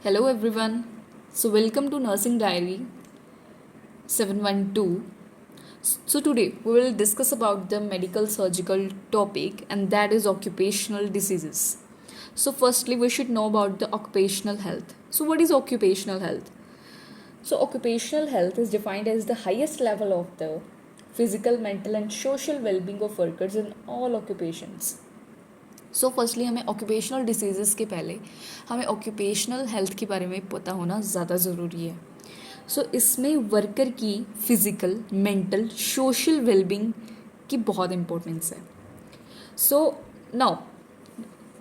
Hello everyone. So welcome to Nursing Diary 712. So today we will discuss about the medical surgical topic and that is occupational diseases. So firstly we should know about the occupational health. So what is occupational health? So occupational health is defined as the highest level of the physical, mental and social well-being of workers in all occupations. So firstly हमें occupational disease के पहले हमें occupational health के बारे में पता होना ज़्यादा ज़रूरी है. सो इसमें वर्कर की फिज़िकल, मेंटल, सोशल वेलबींग की बहुत इम्पोर्टेंस है. सो नाउ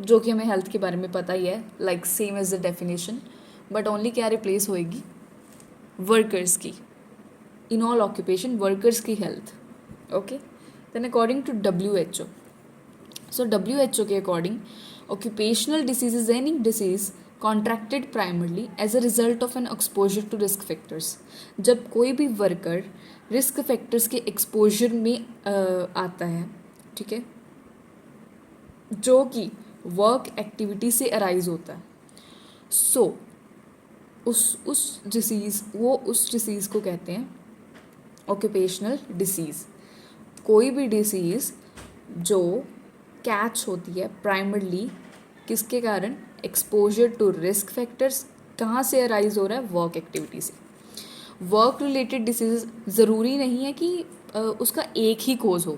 जो कि हमें हेल्थ के बारे में पता ही है, like same as the definition, but only क्या रिप्लेस होएगी वर्कर्स की. इन ऑल ऑक्यूपेशन वर्कर्स की health. Okay, then according to WHO. So WHO के according, occupational disease is any disease contracted primarily as a result of an exposure to risk factors. जब कोई भी worker risk factors के exposure में आता है, ठीक है, जो कि वर्क एक्टिविटी से अराइज होता है. सो उस डिसीज़ को कहते हैं ऑक्यूपेशनल डिसीज़. कोई भी डिसीज़ जो कैच होती है प्राइमरली किसके कारण? Exposure to risk factors. कहाँ से अराइज हो रहा है? वर्क एक्टिविटी से. वर्क रिलेटेड डिसीज ज़रूरी नहीं है कि उसका एक ही कोज हो.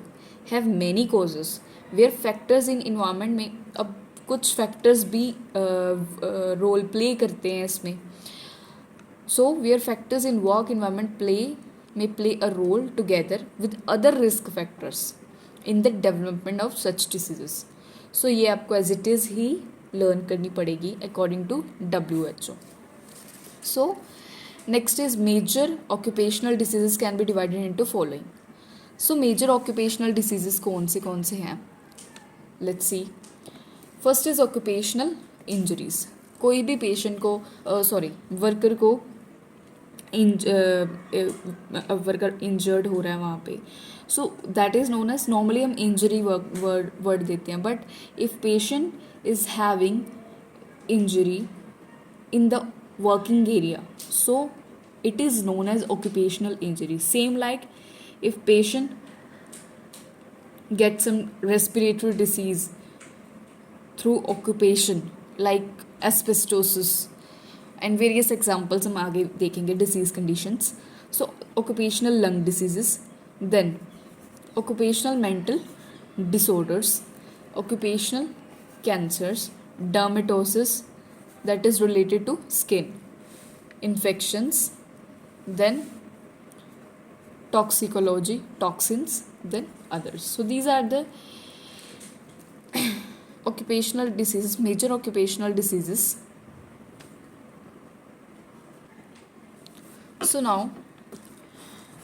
Have many causes where factors in environment में. अब कुछ फैक्टर्स भी रोल प्ले करते हैं इसमें. So where factors in work environment play a role together with other risk factors in the development of such diseases. So ये आपको as it is ही लर्न करनी पड़ेगी according to WHO. So next is major occupational diseases can be divided into following. So major occupational diseases कौन से हैं? Let's see. First is occupational injuries. कोई भी पेशेंट को वर्कर को वर्कर इंजर्ड हो रहा है वहाँ पे. So that is known as, normally हम इंजरी वर्ड देते हैं, but if patient is having injury in the working area, so it is known as occupational injury. Same like if patient gets some respiratory disease through occupation like asbestosis and various examples हम आगे देखेंगे disease conditions. So occupational lung diseases, then occupational mental disorders, occupational cancers, dermatosis that is related to skin, infections, then toxicology, toxins, then others. So these are the occupational diseases, major occupational diseases. So now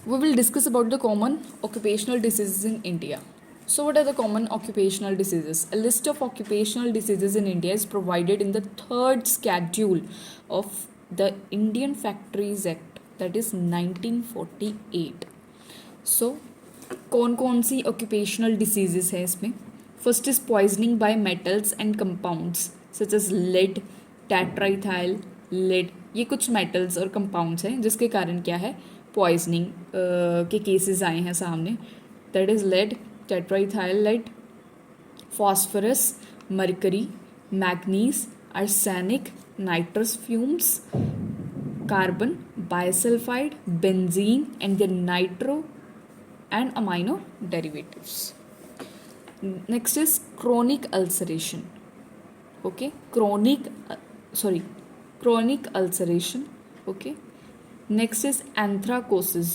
we will discuss about the common occupational diseases in India. So what are the common occupational diseases? A list of occupational diseases in India is provided in the third schedule of the Indian Factories Act, that is 1948. So कौन सी occupational diseases है इसमें? First is poisoning by metals and compounds such as lead, tetraethyl lead. ये कुछ metals और compounds हैं जिसके कारण क्या है? पॉइजनिंग के केसेस आए हैं सामने. That is lead, tetraethyl lead, phosphorus, mercury, manganese, arsenic, nitrous fumes, carbon, bisulphide, benzene and the nitro and amino derivatives. Next is chronic ulceration. Okay, chronic ulceration. Okay, next is anthracosis.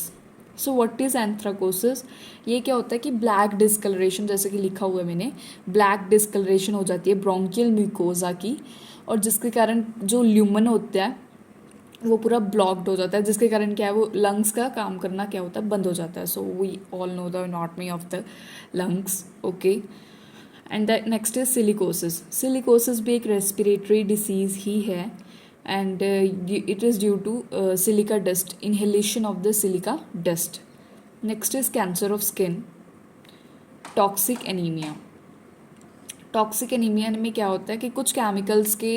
So what is anthracosis? ये क्या होता है कि black discolouration, जैसे कि लिखा हुआ है मैंने, ब्लैक डिस्कलरेशन हो जाती है ब्रोंकियल म्यूकोजा की, और जिसके कारण जो ल्यूमन होता है वो पूरा ब्लॉक्ड हो जाता है, जिसके कारण क्या है, वो लंग्स का काम करना क्या होता है, बंद हो जाता है. So we all know the anatomy of the lungs. Okay, and the next is silicosis. Silicosis भी एक रेस्पिरेटरी डिसीज़ ही है, and it is due to silica dust, inhalation of the silica dust. Next is cancer of skin, toxic anemia. Toxic anaemia में क्या होता है कि कुछ chemicals के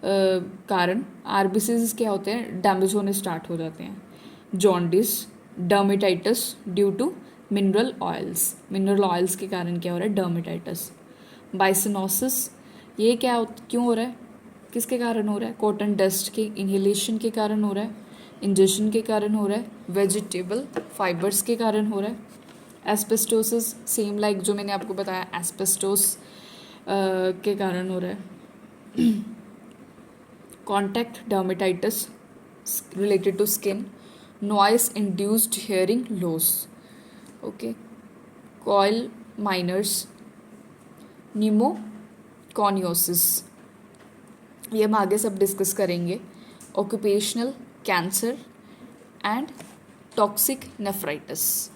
कारण आरबीसीज क्या होते हैं, डैमेज होने स्टार्ट हो जाते हैं. Jaundice, dermatitis due to mineral oils के कारण क्या हो रहा है, डर्मेटाइटिस. बाइसिनोसिस, ये क्यों हो रहा है, किसके कारण हो रहा है, कॉटन डस्ट के इनहेलेशन के कारण हो रहा है, इंजेक्शन के कारण हो रहा है, वेजिटेबल फाइबर्स के कारण हो रहा है. एस्पेस्टोसिस, सेम लाइक जो मैंने आपको बताया, एस्पेस्टोस के कारण हो रहा है. Contact dermatitis related to skin. Noise induced hearing loss. Okay. Coal miners, pneumoconiosis, ये हम आगे सब डिस्कस करेंगे. Occupational cancer and toxic nephritis.